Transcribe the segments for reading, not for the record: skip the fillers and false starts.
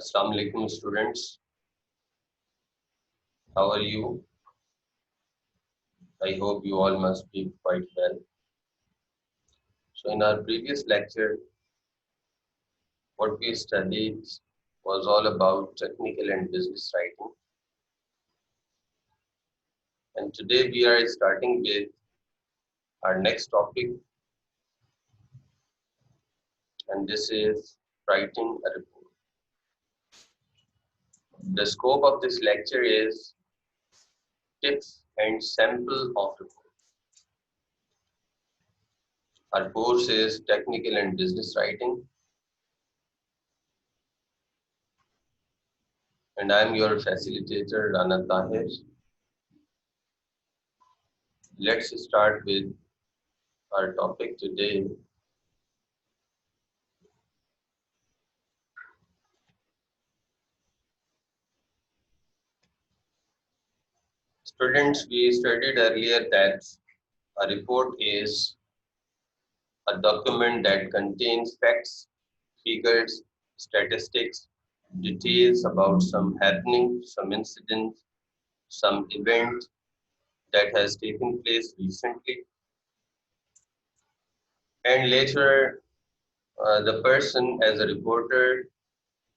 Assalamu alaikum students. How are you? I hope you all must be quite well. So in our previous lecture, what we studied was all about technical and business writing. And today we are starting with our next topic, and this is writing a report. The scope of this lecture is tips and sample of report. Our course is technical and business writing, and I am your facilitator, Rana Tahir. Let's start with our topic today. Students, we studied earlier that a report is a document that contains facts, figures, statistics, details about some happening, some incident, some event that has taken place recently. And later, the person as a reporter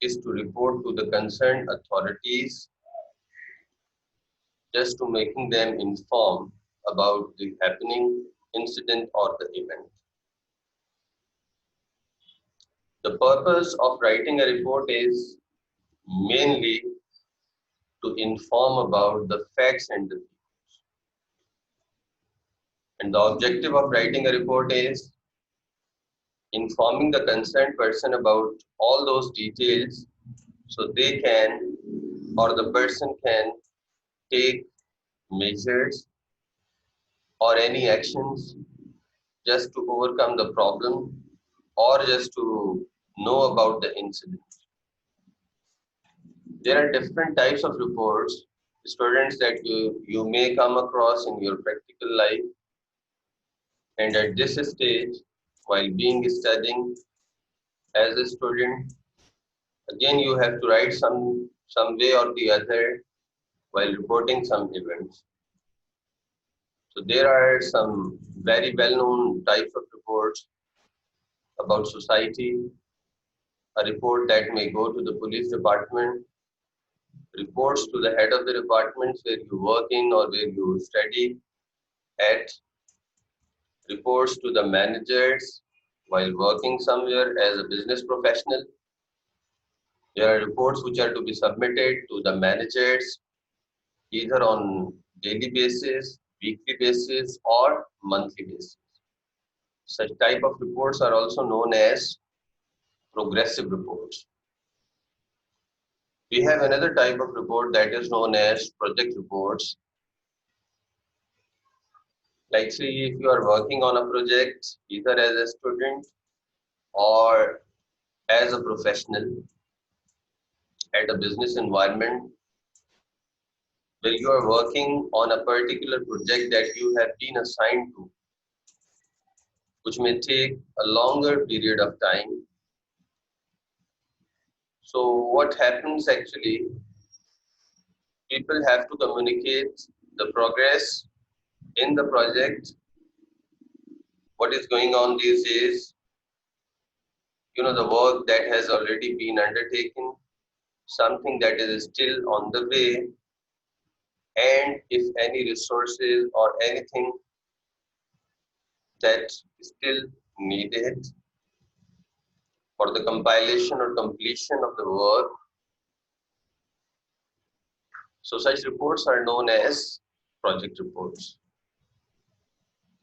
is to report to the concerned authorities just to making them inform about the happening incident or the event. The purpose of writing a report is mainly to inform about the facts and the views. And the objective of writing a report is informing the concerned person about all those details so they can or the person can take measures or any actions just to overcome the problem or just to know about the incident. There are different types of reports, students, that you may come across in your practical life. And at this stage, while being studying as a student, again you have to write some way or the other while reporting some events. So there are some very well-known types of reports about society, a report that may go to the police department, reports to the head of the departments where you work in or where you study at, reports to the managers while working somewhere as a business professional. There are reports which are to be submitted to the managers either on daily basis, weekly basis, or monthly basis. Such type of reports are also known as progressive reports. We have another type of report that is known as project reports. Like, say, if you are working on a project either as a student or as a professional at a business environment where you are working on a particular project that you have been assigned to, which may take a longer period of time. So what happens actually, people have to communicate the progress in the project, what is going on these days, the work that has already been undertaken, something that is still on the way, and if any resources or anything that is still needed for the compilation or completion of the work. So such reports are known as project reports.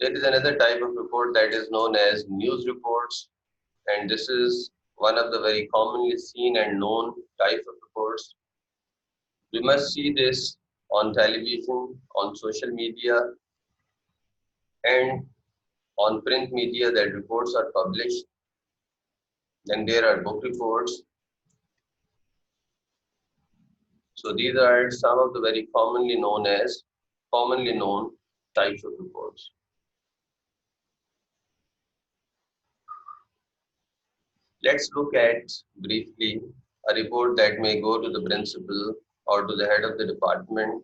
There is another type of report that is known as news reports, and this is one of the very commonly seen and known types of reports. We must see this on television, on social media, and on print media that reports are published. Then there are book reports. So these are some of the very commonly known types of reports. Let's look at briefly a report that may go to the principal or to the head of the department,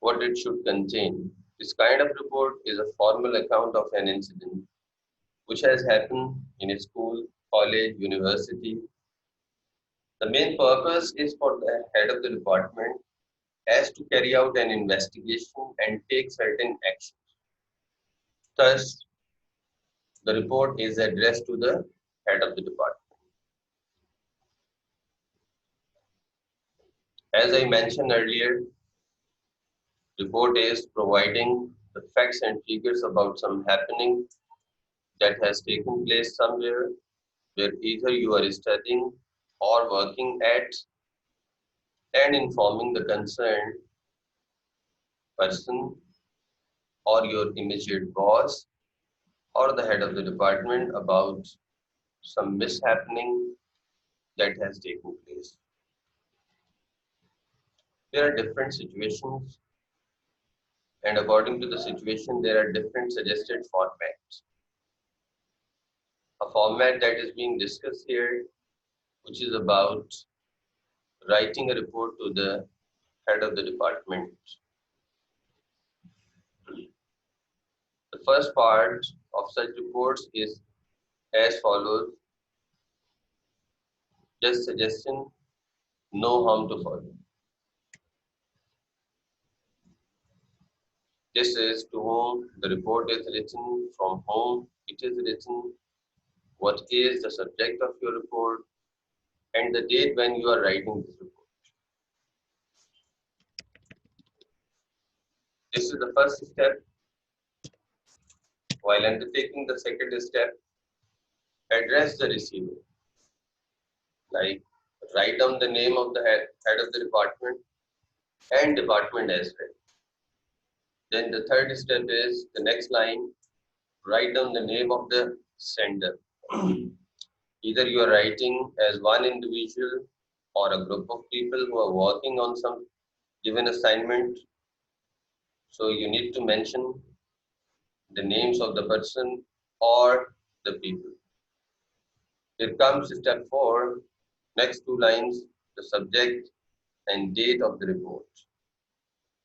what it should contain. This kind of report is a formal account of an incident which has happened in a school, college, university. The main purpose is for the head of the department has to carry out an investigation and take certain actions. Thus, the report is addressed to the head of the department. As I mentioned earlier, report is providing the facts and figures about some happening that has taken place somewhere where either you are studying or working at, and informing the concerned person or your immediate boss or the head of the department about some mishappening that has taken place. There are different situations, and according to the situation, there are different suggested formats. A format that is being discussed here, which is about writing a report to the head of the department. The first part of such reports is as follows: just suggestion, no harm to follow. This is to whom the report is written, from whom it is written, what is the subject of your report, and the date when you are writing this report. This is the first step. While undertaking the second step, address the receiver. Like, write down the name of the head of the department and department as well. Then the third step is the next line, write down the name of the sender. Either you are writing as one individual or a group of people who are working on some given assignment. So you need to mention the names of the person or the people. Here comes step 4, next 2 lines, the subject and date of the report.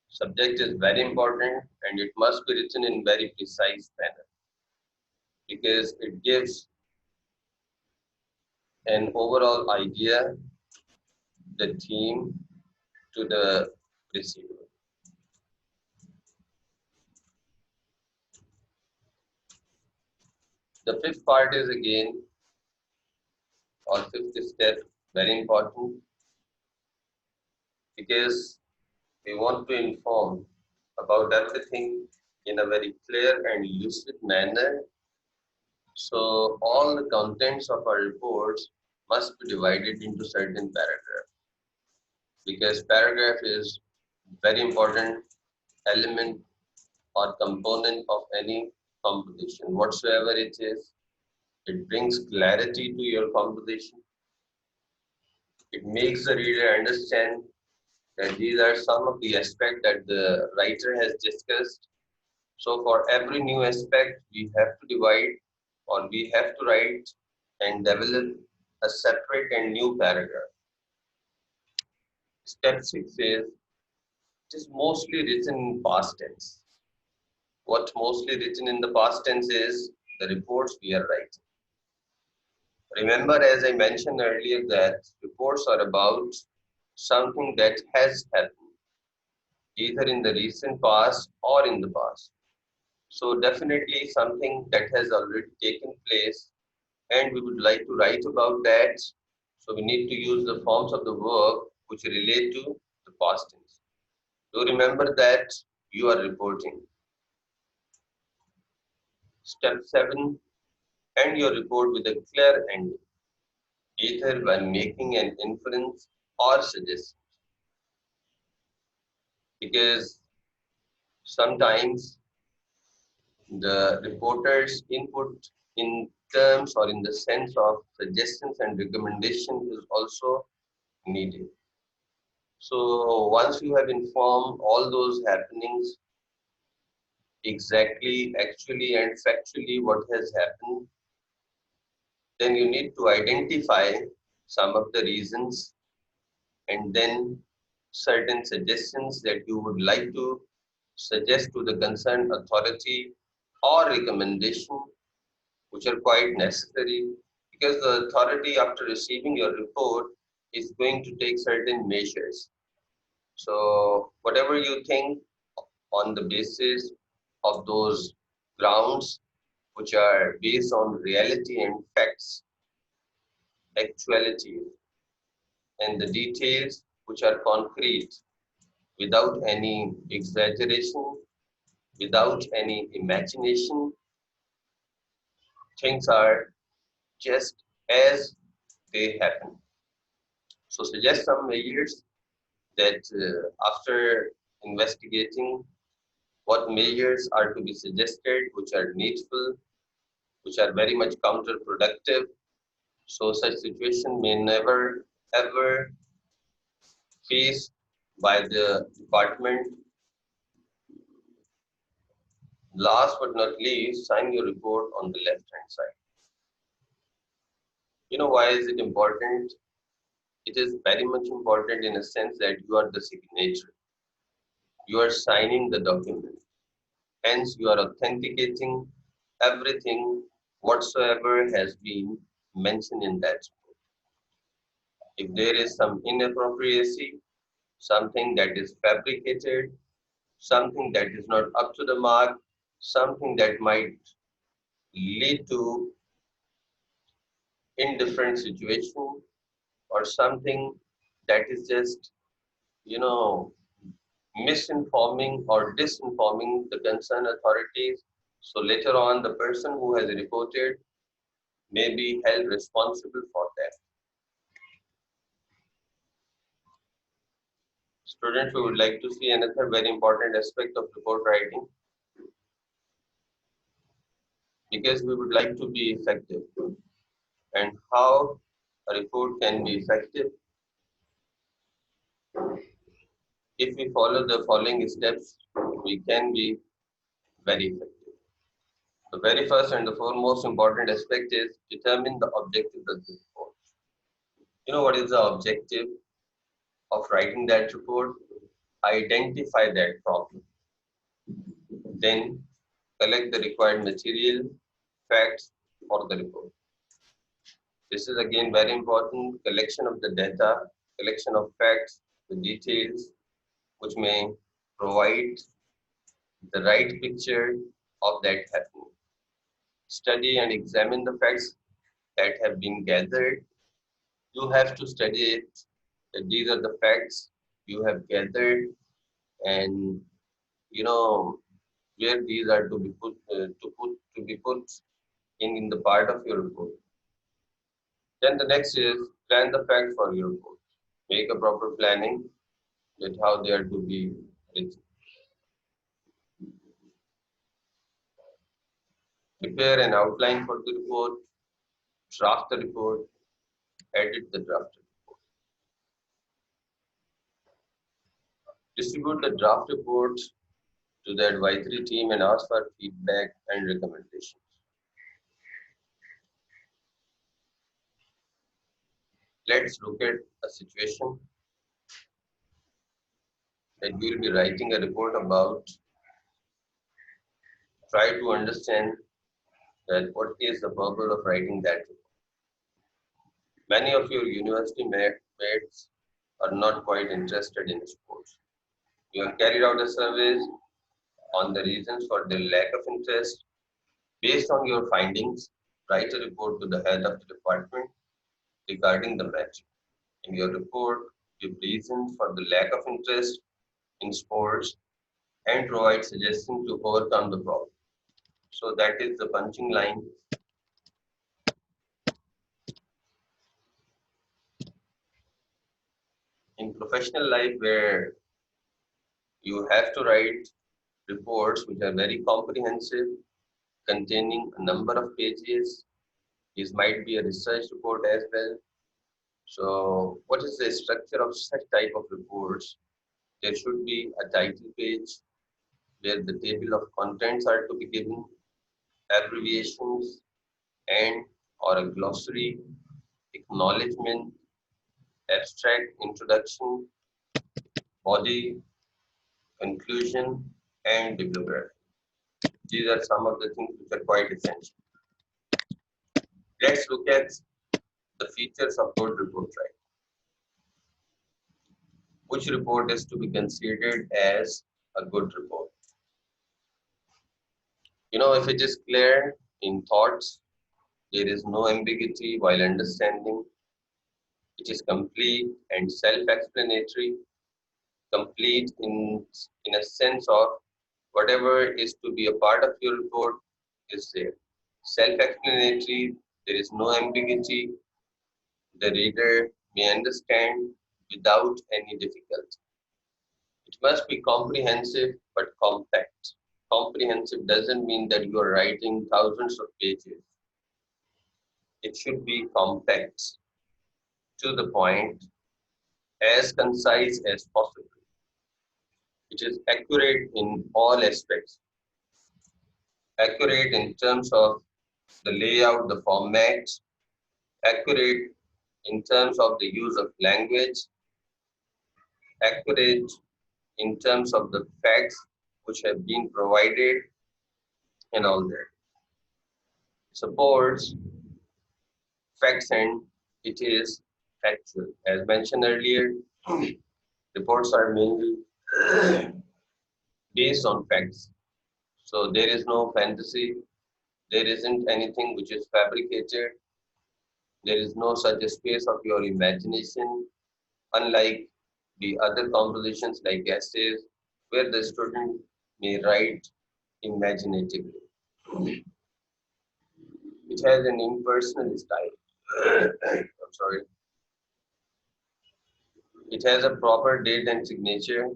Subject is very important and it must be written in very precise manner because it gives an overall idea, the theme to the receiver. The fifth part is again, or fifth step, very important because we want to inform about everything in a very clear and lucid manner. So all the contents of our reports must be divided into certain paragraphs because paragraph is very important element or component of any composition whatsoever it is. It brings clarity to your composition. It makes the reader understand that these are some of the aspects that the writer has discussed. So for every new aspect, we have to divide or we have to write and develop a separate and new paragraph. Step 6 is it is mostly written in past tense. What mostly written in the past tense is the reports we are writing. Remember, as I mentioned earlier, that reports are about something that has happened, either in the recent past or in the past. So definitely something that has already taken place and we would like to write about that. So we need to use the forms of the verb which relate to the past tense. Do remember that you are reporting. Step 7, end your report with a clear ending, either by making an inference or suggestion. Because sometimes the reporter's input in terms or in the sense of suggestions and recommendations is also needed. So once you have informed all those happenings exactly, actually and factually what has happened, then you need to identify some of the reasons and then certain suggestions that you would like to suggest to the concerned authority or recommendation which are quite necessary because the authority after receiving your report is going to take certain measures. So whatever you think on the basis of those grounds which are based on reality and facts, actuality, and the details which are concrete without any exaggeration, without any imagination, things are just as they happen. So suggest some measures that after investigating what measures are to be suggested, which are needful, which are very much counterproductive. So such situation may never ever faced by the department. Last but not least, sign your report on the left hand side. You know why is it important? It is very much important in a sense that you are the signature. You are signing the document. Hence, you are authenticating everything whatsoever has been mentioned in that report. If there is some inappropriacy, something that is fabricated, something that is not up to the mark, something that might lead to indifferent situation, or something that is just, you know, misinforming or disinforming the concerned authorities. So later on, the person who has reported may be held responsible for that. Students, we would like to see another very important aspect of report writing because we would like to be effective. And how a report can be effective if we follow the following steps, we can be very effective. The very first and the foremost important aspect is determine the objective of the report. You know what is the objective of writing that report? Identify that problem. Then collect the required material, facts for the report. This is again very important collection of the data, collection of facts, the details, which may provide the right picture of that happening. Study and examine the facts that have been gathered. You have to study it. That these are the facts you have gathered, and you know where these are to be put in the part of your report. Then the next is plan the facts for your report. Make a proper planning with how they are to be written. Prepare an outline for the report, draft the report, edit the draft report. Distribute the draft reports to the advisory team and ask for feedback and recommendations. Let's look at a situation that we'll be writing a report about. Try to understand that what is the purpose of writing that report. Many of your university mates are not quite interested in sports. You have carried out a survey on the reasons for their lack of interest. Based on your findings, write a report to the head of the department regarding the matter. In your report, give reasons for the lack of interest in sports and provide suggestions to overcome the problem. So that is the punching line. In professional life where you have to write reports which are very comprehensive, containing a number of pages. This might be a research report as well. So what is the structure of such type of reports? There should be a title page where the table of contents are to be given, abbreviations, and or a glossary, acknowledgement, abstract introduction, body, conclusion, and bibliography. These are some of the things which are quite essential. Let's look at the features of good report writing. Which report is to be considered as a good report? If it is clear in thoughts, there is no ambiguity while understanding, it is complete and self-explanatory, complete in a sense of whatever is to be a part of your report is there. Self-explanatory, there is no ambiguity, the reader may understand without any difficulty. It must be comprehensive but compact. Comprehensive doesn't mean that you are writing thousands of pages. It should be compact, to the point, as concise as possible. It is accurate in all aspects. Accurate in terms of the layout, the format, accurate in terms of the use of language, accurate in terms of the facts which have been provided and all that. Supports facts and it is factual. As mentioned earlier, reports are mainly based on facts. So there is no fantasy, there isn't anything which is fabricated, there is no such a space of your imagination, unlike the other compositions like essays, where the student may write imaginatively. It has an impersonal style. I'm sorry. It has a proper date and signature.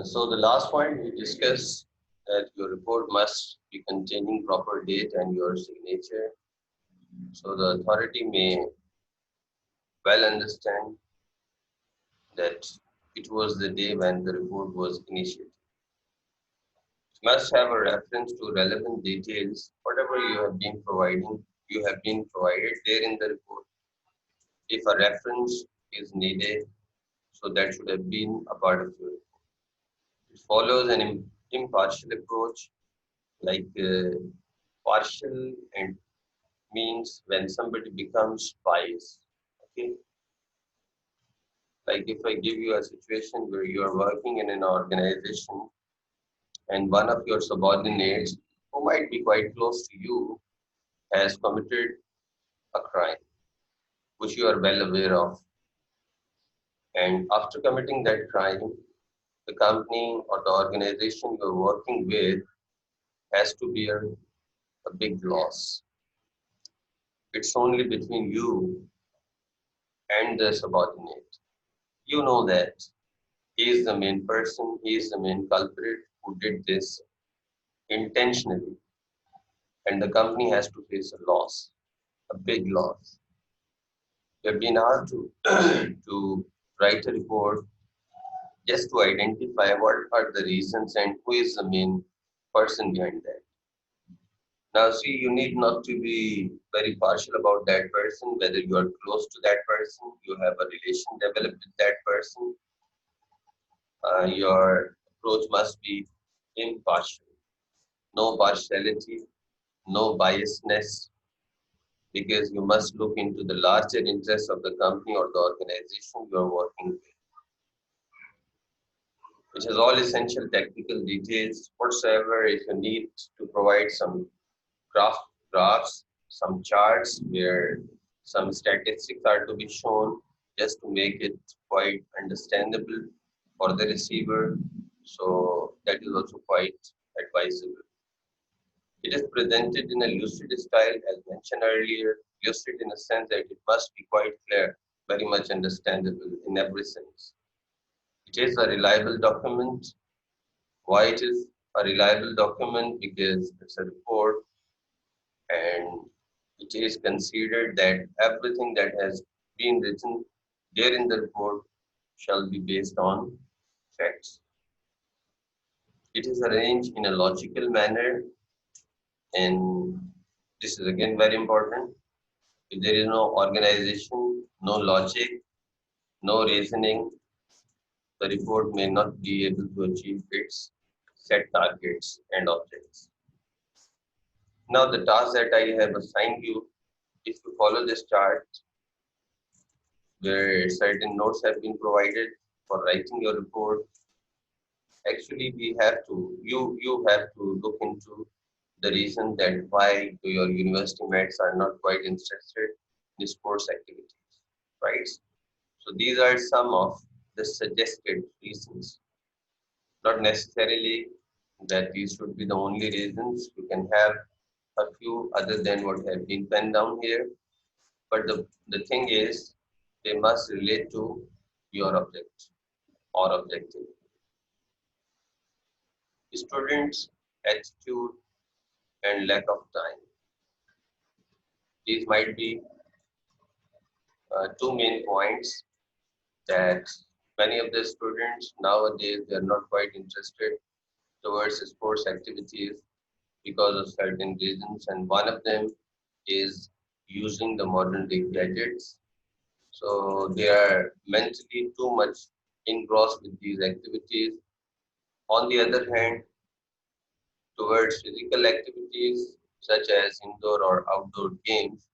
So the last point we discussed that your report must be containing proper date and your signature. So the authority may well understand that it was the day when the report was initiated. It must have a reference to relevant details, whatever you have been provided there in the report. If a reference is needed, so that should have been a part of your report. It follows an impartial approach, like partial and means when somebody becomes biased. Okay, like if I give you a situation where you are working in an organization and one of your subordinates who might be quite close to you has committed a crime which you are well aware of, and after committing that crime the company or the organization you're working with has to bear a big loss. It's only between you and the subordinate. You know that he is the main person, he is the main culprit who did this intentionally, and the company has to face a loss, a big loss. You have been asked to write a report just to identify what are the reasons and who is the main person behind that. Now, see, you need not to be very partial about that person, whether you are close to that person, you have a relation developed with that person. Your approach must be impartial, no partiality, no biasness, because you must look into the larger interests of the company or the organization you are working with, which has all essential technical details whatsoever. If you need to provide some graphs, some charts where some statistics are to be shown just to make it quite understandable for the receiver. So that is also quite advisable. It is presented in a lucid style as mentioned earlier, lucid in a sense that it must be quite clear, very much understandable in every sense. It is a reliable document Why it is a reliable document? Because it's a report and it is considered that everything that has been written there in the report shall be based on facts. It is arranged in a logical manner, and this is again very important. If there is no organization, no logic, no reasoning, the report may not be able to achieve its set targets and objects. Now, the task that I have assigned you, if you follow this chart, where certain notes have been provided for writing your report, actually you have to look into the reason that why your university mates are not quite interested in sports activities, right? So these are some of the suggested reasons, not necessarily that these should be the only reasons. You can have a few other than what have been penned down here, but the thing is they must relate to your object or objective. Students' attitude and lack of time. These might be two main points that many of the students nowadays they are not quite interested towards sports activities because of certain reasons, and one of them is using the modern day gadgets. So they are mentally too much engrossed with these activities. On the other hand, towards physical activities such as indoor or outdoor games,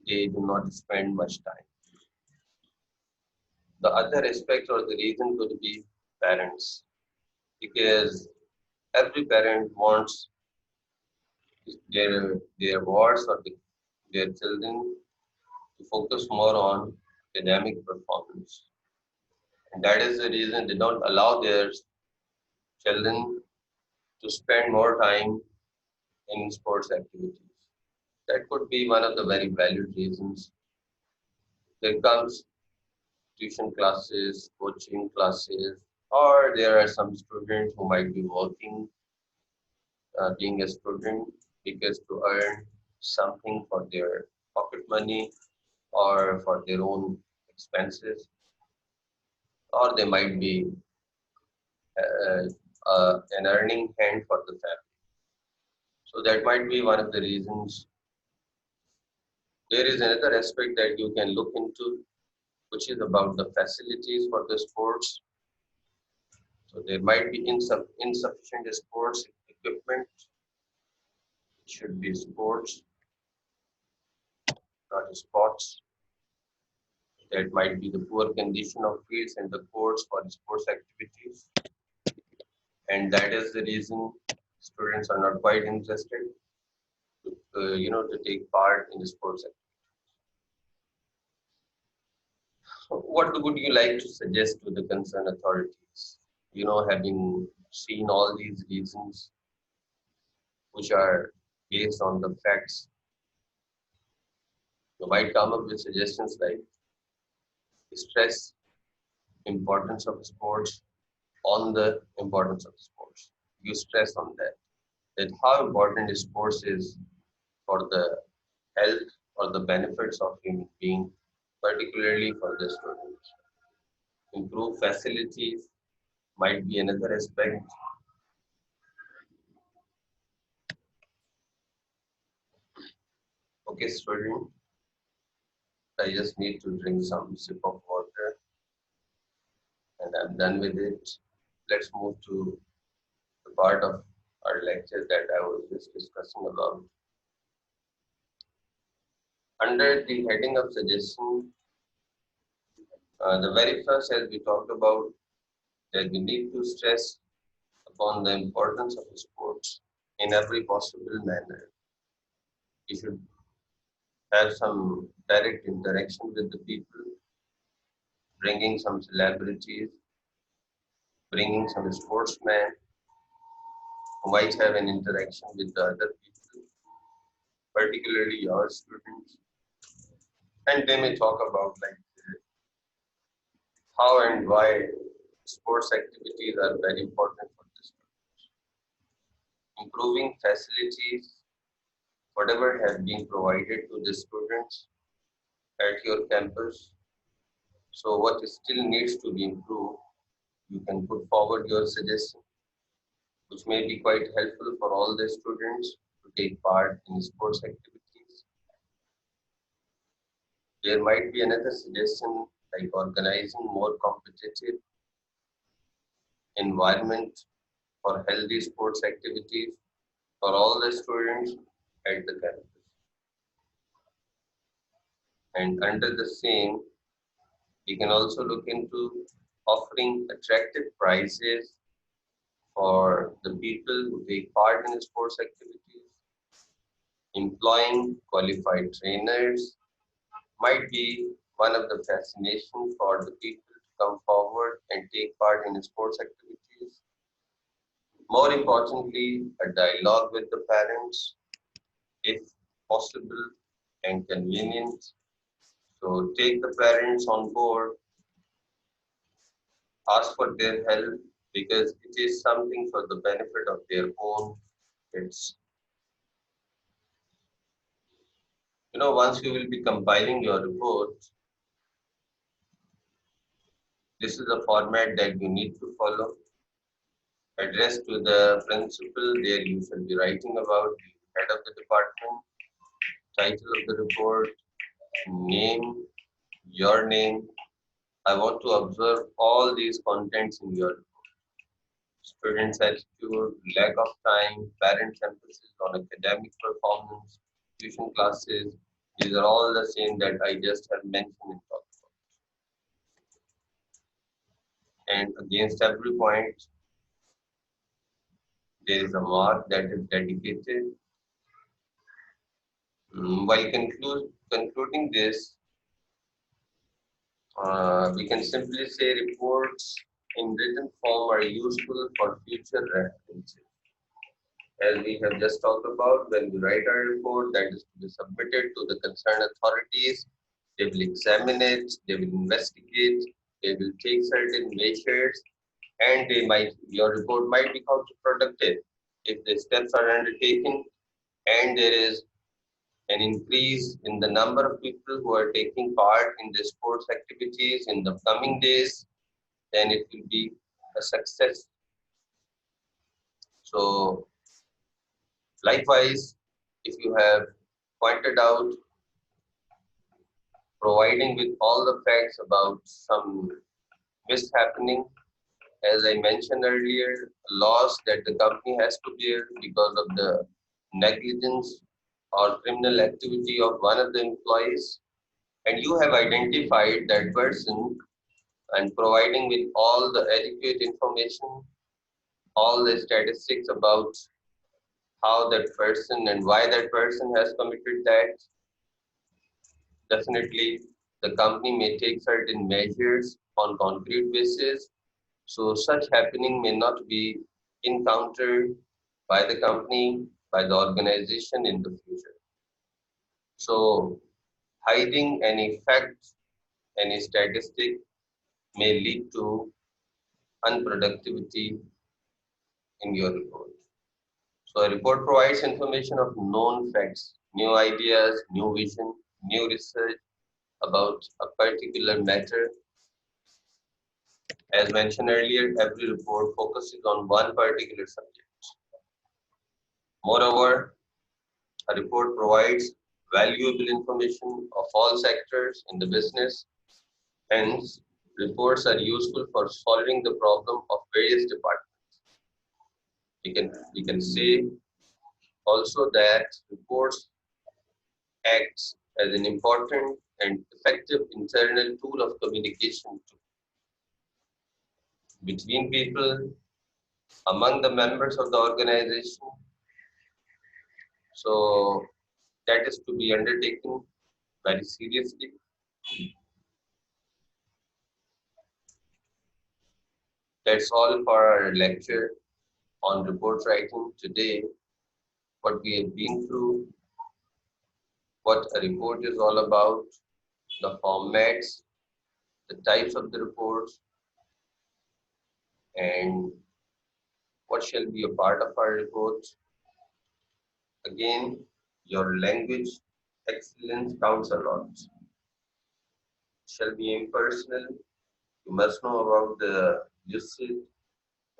they do not spend much time. The other aspect or the reason could be parents, because every parent wants their wards or their children to focus more on academic performance, and that is the reason they don't allow their children to spend more time in sports activities. That could be one of the very valid reasons. There comes tuition classes, coaching classes, or there are some students who might be working, being a student, because to earn something for their pocket money or for their own expenses, or they might be an earning hand for the family. So that might be one of the reasons. There is another aspect that you can look into, which is about the facilities for the sports. So there might be insufficient sports equipment. It should be sports, not sports. That might be the poor condition of fields and the courts for sports activities, and that is the reason students are not quite interested to, to take part in the sports activities. What would you like to suggest to the concerned authorities? Having seen all these reasons, which are based on the facts, you might come up with suggestions like stress importance of sports on the importance of sports. You stress on that how important sports is for the health or the benefits of human being, particularly for the students. Improve facilities might be another aspect. Okay, student, I just need to drink some sip of water and I'm done with it. Let's move to the part of our lecture that I was just discussing about. Under the heading of suggestion, the very first, as we talked about, that we need to stress upon the importance of sports in every possible manner. We should have some direct interaction with the people, bringing some celebrities, bringing some sportsmen who might have an interaction with the other people, particularly your students, and they may talk about like how and why sports activities are very important for this. improving facilities, whatever has been provided to the students at your campus. So what still needs to be improved, you can put forward your suggestion, which may be quite helpful for all the students to take part in sports activities. There might be another suggestion like organizing more competitive environment for healthy sports activities for all the students at the campus. And under the same, we can also look into offering attractive prices for the people who take part in sports activities. Employing qualified trainers might be one of the fascinations for the people to come forward and take part in sports activities. More importantly, a dialogue with the parents, if possible and convenient. So take the parents on board, ask for their help because it is something for the benefit of their own kids. Once you will be compiling your report, this is a format that you need to follow. Addressed to the principal, there you should be writing about the head of the department, title of the report, name, your name. I want to observe all these contents in your students' attitude, lack of time, parents' emphasis on academic performance, tuition classes. These are all the same that I just have mentioned and talked about. And against every point, there is a mark that is dedicated. While concluding this, we can simply say reports in written form are useful for future references. As we have just talked about, when we write our report, that is to be submitted to the concerned authorities. They will examine it, they will investigate, they will take certain measures, and your report might be counterproductive if the steps are undertaken and there is an increase in the number of people who are taking part in the sports activities in the coming days, then it will be a success. So likewise, if you have pointed out providing with all the facts about some mishappening, as I mentioned earlier, loss that the company has to bear because of the negligence or criminal activity of one of the employees, and you have identified that person and providing with all the adequate information, all the statistics about how that person and why that person has committed that, definitely the company may take certain measures on concrete basis. So such happening may not be encountered by the company, by the organization in the future. So hiding any fact, any statistic may lead to unproductivity in your report. So a report provides information of known facts, new ideas, new vision, new research about a particular matter. As mentioned earlier, every report focuses on one particular subject. Moreover, a report provides valuable information of all sectors in the business. Hence, reports are useful for solving the problem of various departments. We can say also that reports acts as an important and effective internal tool of communication between people, among the members of the organization. So that is to be undertaken very seriously. That's all for our lecture on report writing today. What we have been through, what a report is all about, the formats, the types of the reports, and what shall be a part of our report. Again, your language excellence counts a lot. It shall be impersonal. You must know about the usage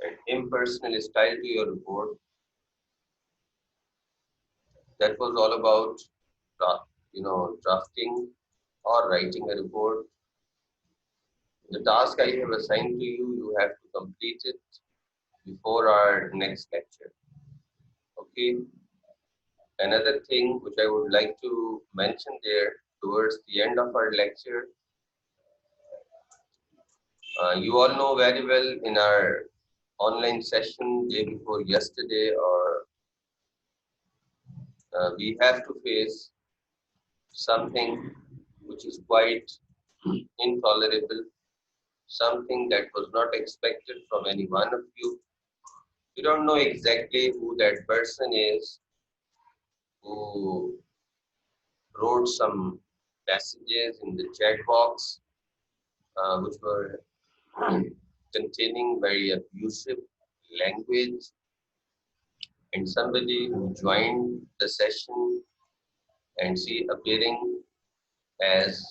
and impersonal style to your report. That was all about drafting or writing a report. The task I have assigned to you, you have to complete it before our next lecture. Okay. Another thing which I would like to mention there towards the end of our lecture, you all know very well in our online session day before yesterday, or we have to face something which is quite intolerable, something that was not expected from any one of you. You don't know exactly who that person is who wrote some messages in the chat box which were containing very abusive language, and somebody who joined the session and she appearing as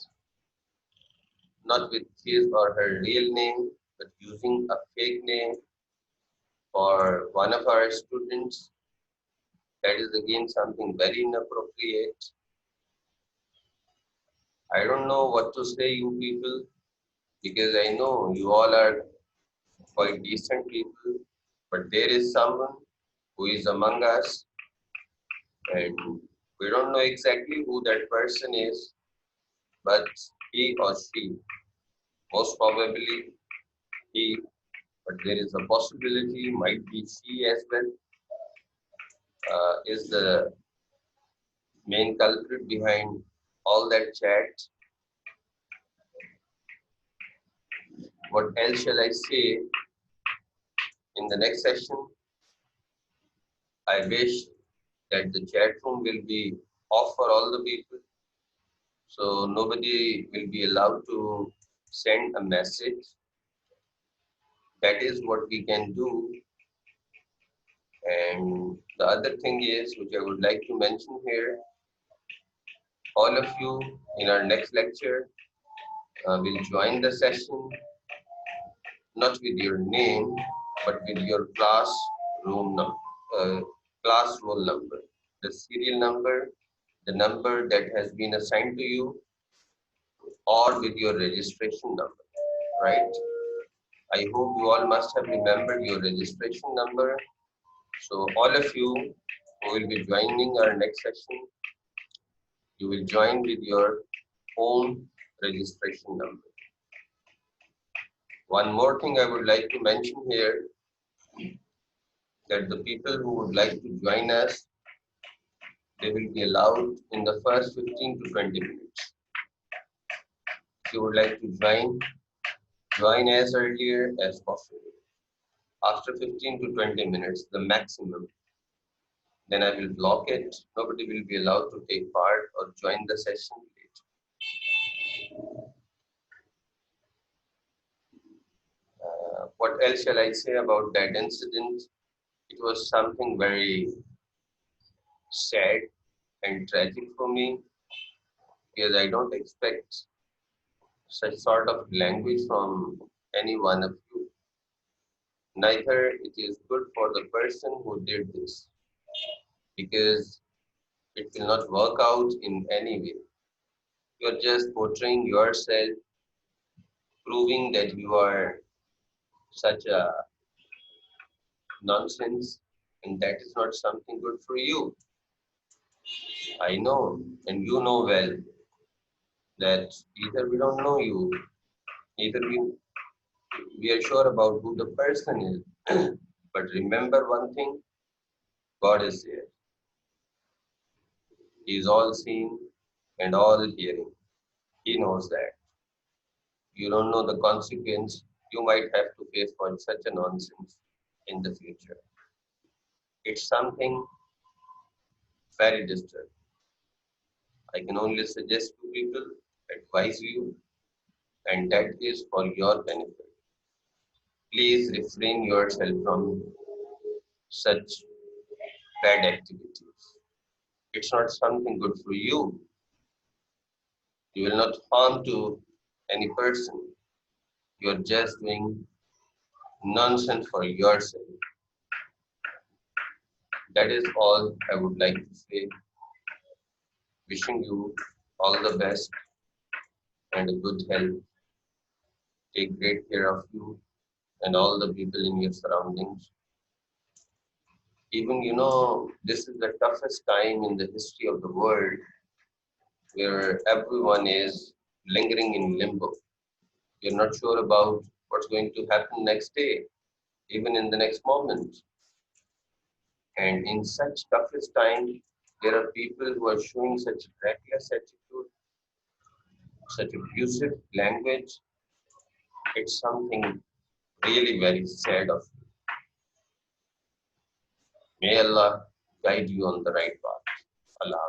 not with his or her real name but using a fake name for one of our students. That is again something very inappropriate. I don't know what to say, you people, because I know you all are quite decent people, but there is someone who is among us, and we don't know exactly who that person is, but he or she, most probably he, but there is a possibility might be she as well, is the main culprit behind all that chat. What else shall I say? In the next session, I wish that the chat room will be off for all the people, so nobody will be allowed to send a message. That is what we can do. And the other thing is, which I would like to mention here, all of you in our next lecture will join the session not with your name, but with your uh, class roll number, the serial number, the number that has been assigned to you, or with your registration number, right? I hope you all must have remembered your registration number. So all of you who will be joining our next session, you will join with your own registration number. One more thing I would like to mention here, that the people who would like to join us, they will be allowed in the first 15 to 20 minutes. If you would like to join as earlier as possible. After 15 to 20 minutes, the maximum, then I will block it. Nobody will be allowed to take part or join the session late. What else shall I say about that incident? It was something very sad and tragic for me, because I don't expect such sort of language from any one of you. Neither it is good for the person who did this, because it will not work out in any way. You are just portraying yourself, proving that you are such a nonsense, and that is not something good for you. I know, and you know well, that either we don't know you, either we are sure about who the person is. But remember one thing, God is there. He is all seeing and all hearing. He knows that. You don't know the consequence you might have to face for such a nonsense in the future. It's something very disturbing. I can only suggest to people, advise you, and that is for your benefit. Please refrain yourself from such bad activities. It's not something good for you. You will not harm to any person. You're just doing nonsense for yourself. That is all I would like to say. Wishing you all the best and a good health. Take great care of you and all the people in your surroundings. Even, this is the toughest time in the history of the world where everyone is lingering in limbo. You're not sure about what's going to happen next day, even in the next moment. And in such toughest time, there are people who are showing such reckless attitude, such abusive language. It's something really very sad of you. May Allah guide you on the right path. Allah.